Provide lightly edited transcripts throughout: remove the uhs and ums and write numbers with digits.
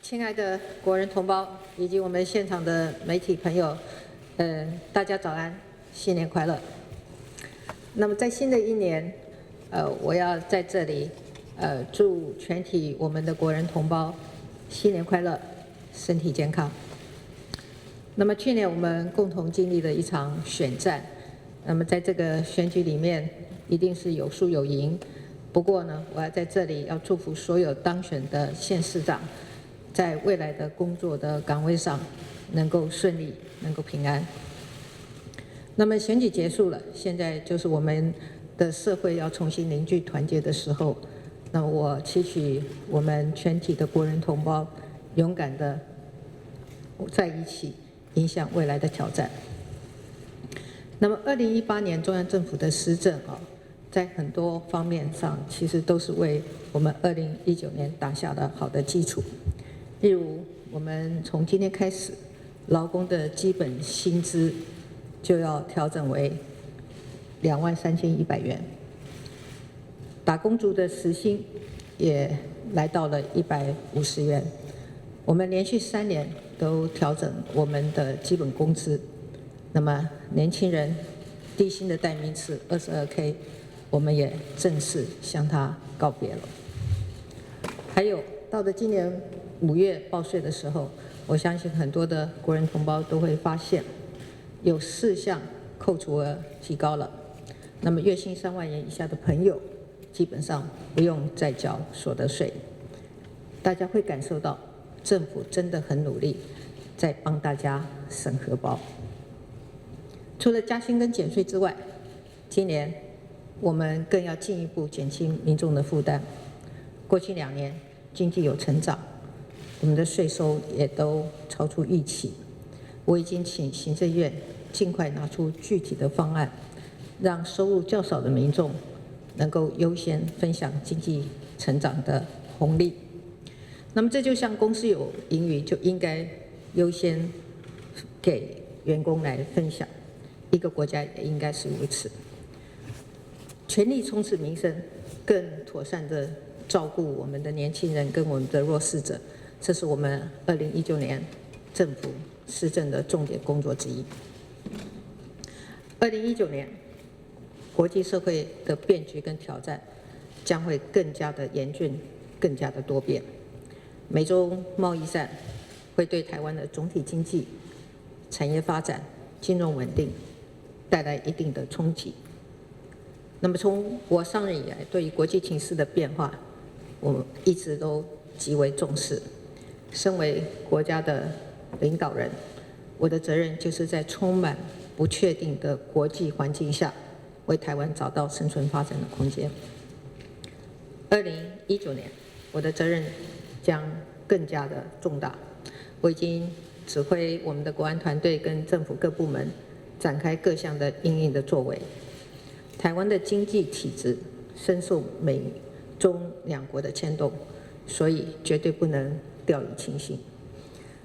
亲爱的国人同胞以及我们现场的媒体朋友，大家早安，新年快乐。那么在新的一年，我要在这里，祝全体我们的国人同胞新年快乐，身体健康。那么去年我们共同经历了一场选战，那么在这个选举里面，一定是有输有赢。不过呢，我要在这里要祝福所有当选的县市长，在未来的工作的岗位上能够顺利，能够平安。那么选举结束了，现在就是我们的社会要重新凝聚团结的时候。那我期许我们全体的国人同胞勇敢的在一起，迎向未来的挑战。那么2018年中央政府的施政在很多方面上其实都是为我们2019年打下了好的基础。例如，我们从今天开始，劳工的基本薪资就要调整为23100元，打工族的时薪也来到了150元。我们连续3年都调整我们的基本工资。那么，年轻人低薪的代名词22K， 我们也正式向他告别了。还有，到了今年5月报税的时候，我相信很多的国人同胞都会发现，有4项扣除额提高了。那么月薪3万元以下的朋友，基本上不用再缴所得税。大家会感受到政府真的很努力，在帮大家省荷包。除了加薪跟减税之外，今年我们更要进一步减轻民众的负担。过去2年经济有成长，我们的税收也都超出预期。我已经请行政院尽快拿出具体的方案，让收入较少的民众能够优先分享经济成长的红利。那么这就像公司有盈余就应该优先给员工来分享，一个国家也应该是如此。全力冲刺民生，更妥善地照顾我们的年轻人跟我们的弱势者，这是我们2019年政府施政的重点工作之一。2019年，国际社会的变局跟挑战将会更加的严峻，更加的多变。美中贸易战会对台湾的总体经济、产业发展、金融稳定带来一定的冲击。那么从我上任以来，对于国际情势的变化，我一直都极为重视。身为国家的领导人，我的责任就是在充满不确定的国际环境下，为台湾找到生存发展的空间。2019年，我的责任将更加的重大。我已经指挥我们的国安团队跟政府各部门展开各项的因应的作为。台湾的经济体制深受美中2国的牵动，所以绝对不能掉以轻心。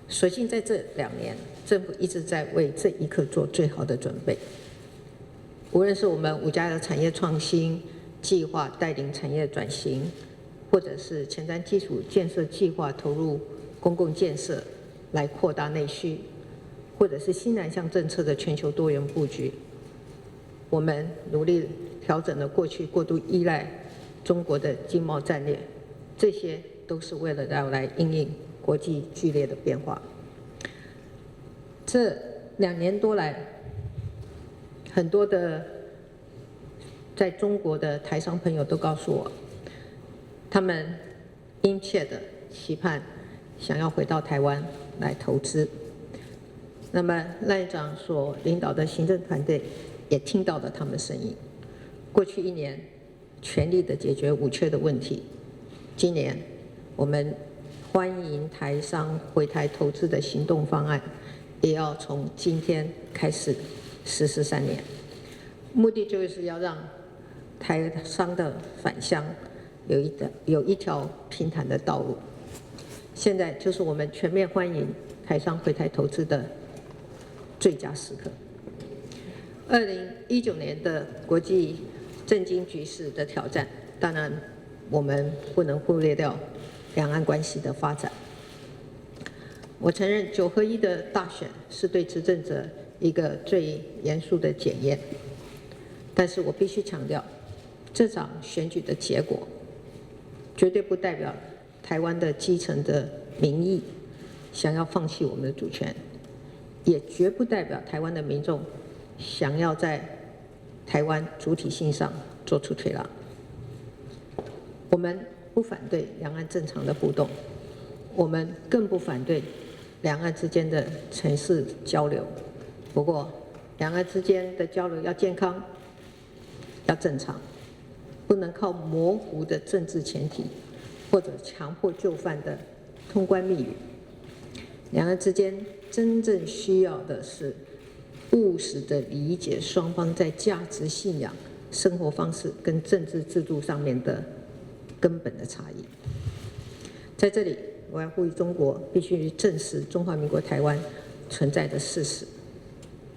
所幸在这2年，政府一直在为这一刻做最好的准备。无论是我们5家的产业创新计划带领产业转型，或者是前瞻基础建设计划投入公共建设来扩大内需，或者是新南向政策的全球多元布局，我们努力调整了过去过度依赖中国的经贸战略，这些都是为了要来因应国际剧烈的变化。这2年多来，很多的在中国的台商朋友都告诉我，他们殷切的期盼想要回到台湾来投资。那么赖院长所领导的行政团队也听到了他们的声音。过去1年，全力的解决5缺的问题。今年，我们欢迎台商回台投资的行动方案，也要从今天开始实施3年。目的就是要让台商的返乡有一条平坦的道路。现在就是我们全面欢迎台商回台投资的最佳时刻。2019年的国际政经局势的挑战，当然我们不能忽略掉两岸关系的发展。我承认9合1的大选是对执政者一个最严肃的检验，但是我必须强调，这场选举的结果绝对不代表台湾的基层的民意想要放弃我们的主权，也绝不代表台湾的民众想要在台湾主体性上做出退让。我们不反对两岸正常的互动，我们更不反对两岸之间的城市交流。不过，两岸之间的交流要健康，要正常，不能靠模糊的政治前提或者强迫就范的通关密语。两岸之间真正需要的是务实的理解双方在价值信仰、生活方式跟政治制度上面的根本的差异。在这里，我要呼吁中国必须正视中华民国台湾存在的事实，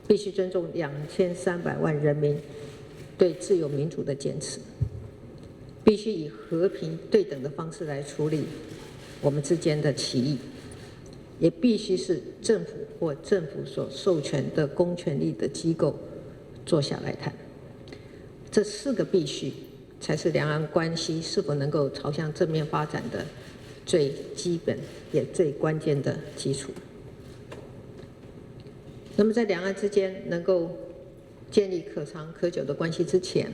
必须尊重2300万人民对自由民主的坚持，必须以和平对等的方式来处理我们之间的歧义，也必须是政府或政府所授权的公权力的机构坐下来谈。这4个必须才是两岸关系是否能够朝向正面发展的最基本也最关键的基础。那么在两岸之间能够建立可长可久的关系之前，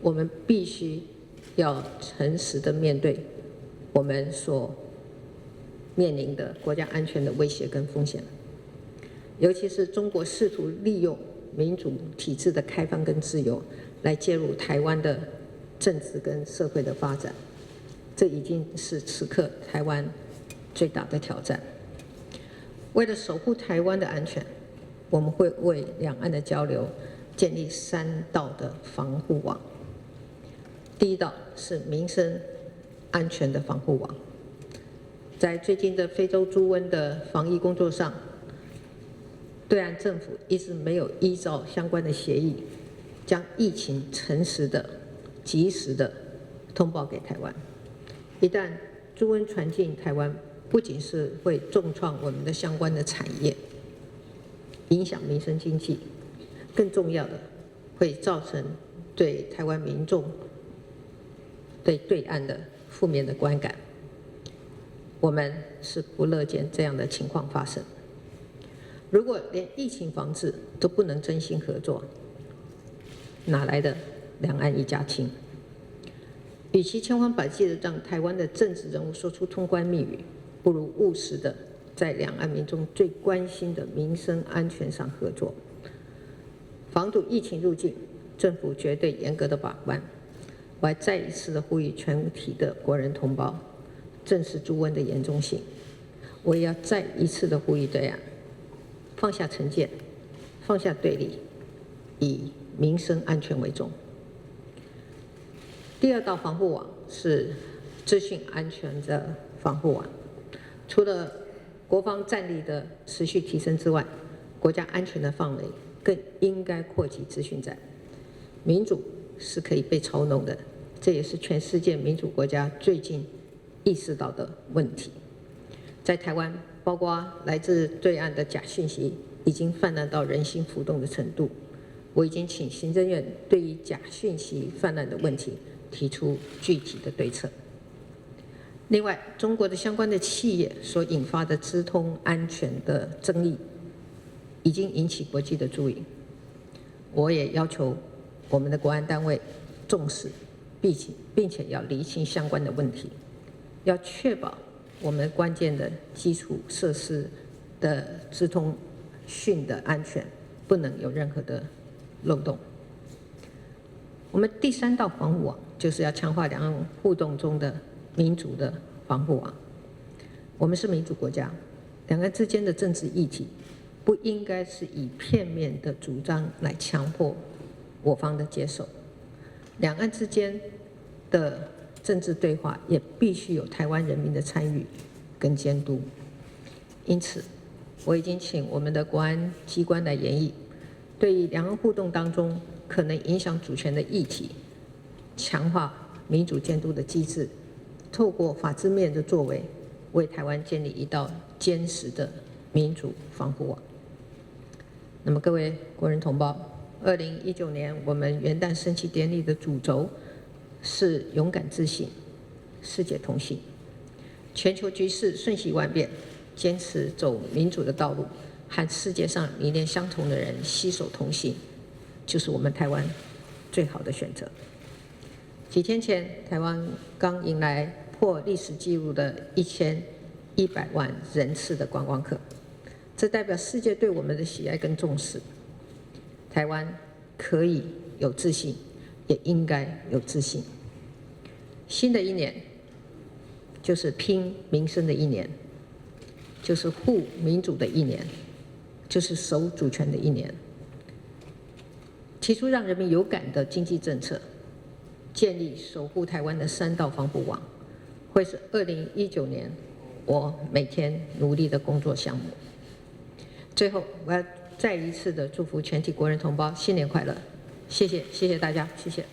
我们必须要诚实的面对我们所面临的国家安全的威胁跟风险，尤其是中国试图利用民主体制的开放跟自由来介入台湾的政治跟社会的发展，这已经是此刻台湾最大的挑战。为了守护台湾的安全，我们会为两岸的交流建立3道的防护网。第一道是民生安全的防护网。在最近的非洲猪瘟的防疫工作上，对岸政府一直没有依照相关的协议，将疫情诚实的、及时的通报给台湾。一旦猪瘟传进台湾，不仅是会重创我们的相关的产业，影响民生经济，更重要的会造成对台湾民众对对岸的负面的观感。我们是不乐见这样的情况发生。如果连疫情防治都不能真心合作，哪来的两岸一家亲？与其千方百计的让台湾的政治人物说出通关密语，不如务实的在两岸民众最关心的民生安全上合作。防堵疫情入境，政府绝对严格的把关。我还再一次的呼吁全体的国人同胞，正视猪瘟的严重性。我也要再一次的呼吁对岸，放下成见，放下对立，以民生安全为重。第2道防护网是资讯安全的防护网。除了国防战力的持续提升之外，国家安全的范围更应该扩及资讯战。民主是可以被操弄的，这也是全世界民主国家最近意识到的问题。在台湾，包括来自对岸的假讯息已经泛滥到人心浮动的程度。我已经请行政院对于假讯息泛滥的问题提出具体的对策。另外，中国的相关的企业所引发的资通安全的争议，已经引起国际的注意。我也要求我们的国安单位重视，并且要厘清相关的问题，要确保我们关键的基础设施的资通讯的安全不能有任何的漏洞。我们第3道防护网就是要强化两岸互动中的民主的防护网。我们是民主国家，两岸之间的政治议题不应该是以片面的主张来强迫我方的接受。两岸之间的政治对话也必须有台湾人民的参与跟监督。因此，我已经请我们的国安机关来研议，对于两岸互动当中可能影响主权的议题，强化民主监督的机制，透过法制面的作为，为台湾建立一道坚实的民主防护网。那么各位国人同胞，2019年我们元旦升旗典礼的主轴是勇敢自信，世界同行。全球局势瞬息万变，坚持走民主的道路，和世界上理念相同的人携手同行，就是我们台湾最好的选择。几天前，台湾刚迎来破历史纪录的1100万人次的观光客，这代表世界对我们的喜爱跟重视。台湾可以有自信，也应该有自信。新的一年，就是拼民生的一年，就是护民主的一年，就是守主权的一年。提出让人民有感的经济政策，建立守护台湾的3道防护网，会是2019年我每天努力的工作项目。最后，我要再一次的祝福全体国人同胞新年快乐，谢谢大家，谢谢。